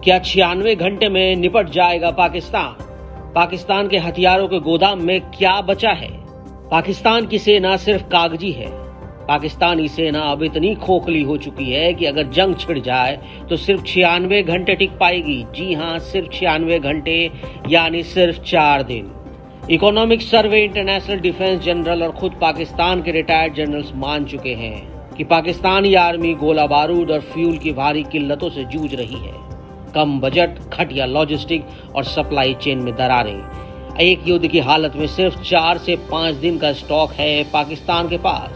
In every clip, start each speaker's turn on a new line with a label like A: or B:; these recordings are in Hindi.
A: क्या 96 घंटे में निपट जाएगा पाकिस्तान? पाकिस्तान के हथियारों के गोदाम में क्या बचा है? पाकिस्तान की सेना सिर्फ कागजी है। पाकिस्तानी सेना अब इतनी खोखली हो चुकी है कि अगर जंग छिड़ जाए तो सिर्फ 96 घंटे टिक पाएगी। जी हां, सिर्फ 96 घंटे, यानी सिर्फ 4 दिन। Economic survey, international defence general और खुद पाकिस्तान के रिटायर्ड जनरल्स मान चुके हैं कि पाकिस्तानी आर्मी गोला बारूद और फ्यूल की भारी किल्लतों से जूझ रही है। कम बजट, घटिया लॉजिस्टिक और सप्लाई चेन में दरारें। एक युद्ध की हालत में सिर्फ 4 से 5 दिन का स्टॉक है पाकिस्तान के पास,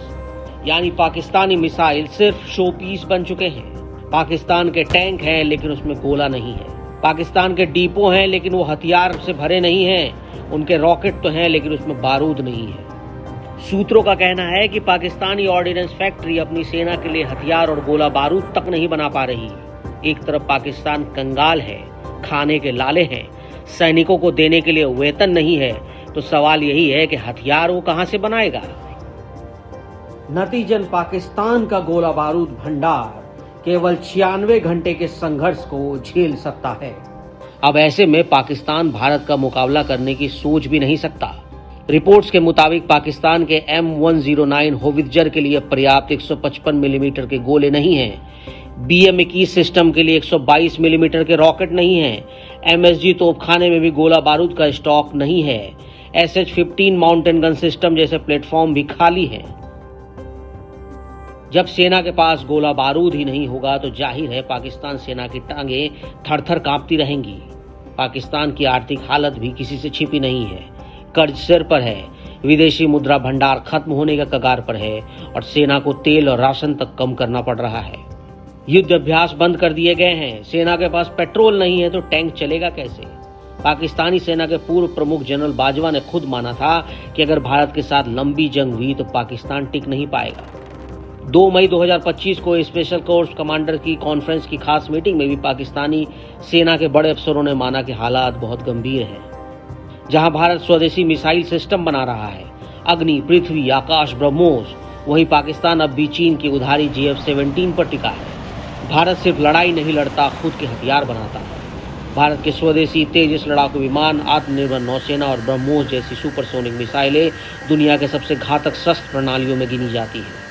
A: यानी पाकिस्तानी मिसाइल सिर्फ शो पीस बन चुके हैं। पाकिस्तान के टैंक हैं लेकिन उसमें गोला नहीं है। पाकिस्तान के डिपो हैं लेकिन वो हथियार से भरे नहीं हैं। उनके रॉकेट तो हैं लेकिन उसमें बारूद नहीं है। सूत्रों का कहना है कि पाकिस्तानी ऑर्डिनेंस फैक्ट्री अपनी सेना के लिए हथियार और गोला बारूद तक नहीं बना पा रही। एक तरफ पाकिस्तान कंगाल है, खाने के लाले हैं, सैनिकों को देने के लिए वेतन नहीं है, तो सवाल यही है कि हथियार वो कहां से बनाएगा? नतीजन पाकिस्तान का गोला बारूद भंडार केवल 96 घंटे के संघर्ष को झेल सकता है। अब ऐसे में पाकिस्तान भारत का मुकाबला करने की सोच भी नहीं सकता। रिपोर्ट्स के मुताबिक पाकिस्तान के M109 होवित्जर के लिए पर्याप्त 155 मिलीमीटर के गोले नहीं हैं। BM-21 सिस्टम के लिए 122 मिलीमीटर के रॉकेट नहीं हैं। MSG तोपखाने में भी गोला बारूद का स्टॉक नहीं है। SH-15 माउंटेन गन सिस्टम जैसे प्लेटफॉर्म भी खाली हैं। जब सेना के पास गोला बारूद ही नहीं होगा तो जाहिर है पाकिस्तान सेना की टांगे थर-थर कांपती रहेंगी। पाकिस्तान की आर्थिक हालत भी किसी से छिपी नहीं है। कर्ज सिर पर है, विदेशी मुद्रा भंडार खत्म होने का कगार पर है और सेना को तेल और राशन तक कम करना पड़ रहा है। युद्ध अभ्यास बंद कर दिए गए हैं। सेना के पास पेट्रोल नहीं है तो टैंक चलेगा कैसे? पाकिस्तानी सेना के पूर्व प्रमुख जनरल बाजवा ने खुद माना था कि अगर भारत के साथ लंबी जंग हुई तो पाकिस्तान टिक नहीं पाएगा। 2 मई 2025 को स्पेशल कोर्स कमांडर की कॉन्फ्रेंस की खास मीटिंग में भी पाकिस्तानी सेना के बड़े अफसरों ने माना कि हालात बहुत गंभीर हैं। जहां भारत स्वदेशी मिसाइल सिस्टम बना रहा है, अग्नि, पृथ्वी, आकाश, ब्रह्मोस, वहीं पाकिस्तान अब भी चीन की उधारी JF-17 पर टिका है। भारत सिर्फ लड़ाई नहीं लड़ता, खुद के हथियार बनाता है। भारत के स्वदेशी तेजस लड़ाकू विमान, आत्मनिर्भर नौसेना और ब्रह्मोस जैसी सुपरसोनिक मिसाइलें दुनिया के सबसे घातक शस्त्र प्रणालियों में गिनी जाती हैं।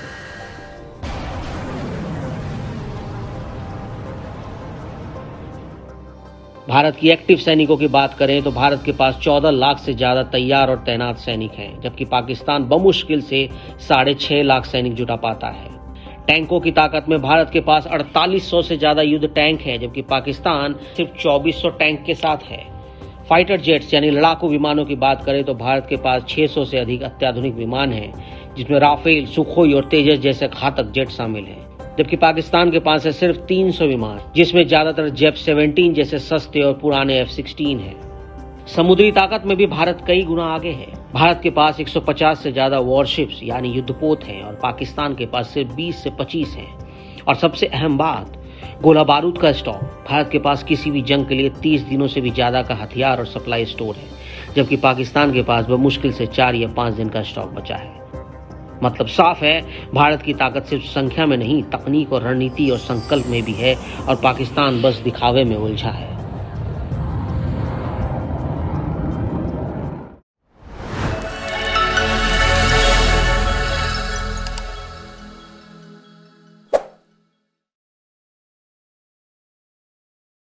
A: भारत की एक्टिव सैनिकों की बात करें तो भारत के पास 14 लाख से ज्यादा तैयार और तैनात सैनिक हैं, जबकि पाकिस्तान बमुश्किल से 6.5 लाख सैनिक जुटा पाता है। टैंकों की ताकत में भारत के पास 4800 से ज्यादा युद्ध टैंक हैं, जबकि पाकिस्तान सिर्फ 2400 टैंक के साथ है। फाइटर जेट्स यानी लड़ाकू विमानों की बात करें तो भारत के पास 600 से अधिक अत्याधुनिक विमान हैं, जिसमें राफेल, सुखोई और तेजस जैसे घातक जेट शामिल हैं। जबकि पाकिस्तान के पास है सिर्फ 300 विमान, जिसमें ज्यादातर JF-17 जैसे सस्ते और पुराने F-16 हैं। समुद्री ताकत में भी भारत कई गुना आगे है। भारत के पास 150 से ज्यादा वॉरशिप्स यानी युद्धपोत हैं और पाकिस्तान के पास सिर्फ 20 से 25 हैं। और सबसे अहम बात, गोला बारूद का स्टॉक। भारत के पास किसी भी जंग के लिए 30 दिनों से भी ज्यादा का हथियार और सप्लाई स्टोर है, जबकि पाकिस्तान के पास मुश्किल से 4 या 5 दिन का स्टॉक बचा है। मतलब साफ है, भारत की ताकत सिर्फ संख्या में नहीं, तकनीक और रणनीति और संकल्प में भी है और पाकिस्तान बस दिखावे में उलझा है।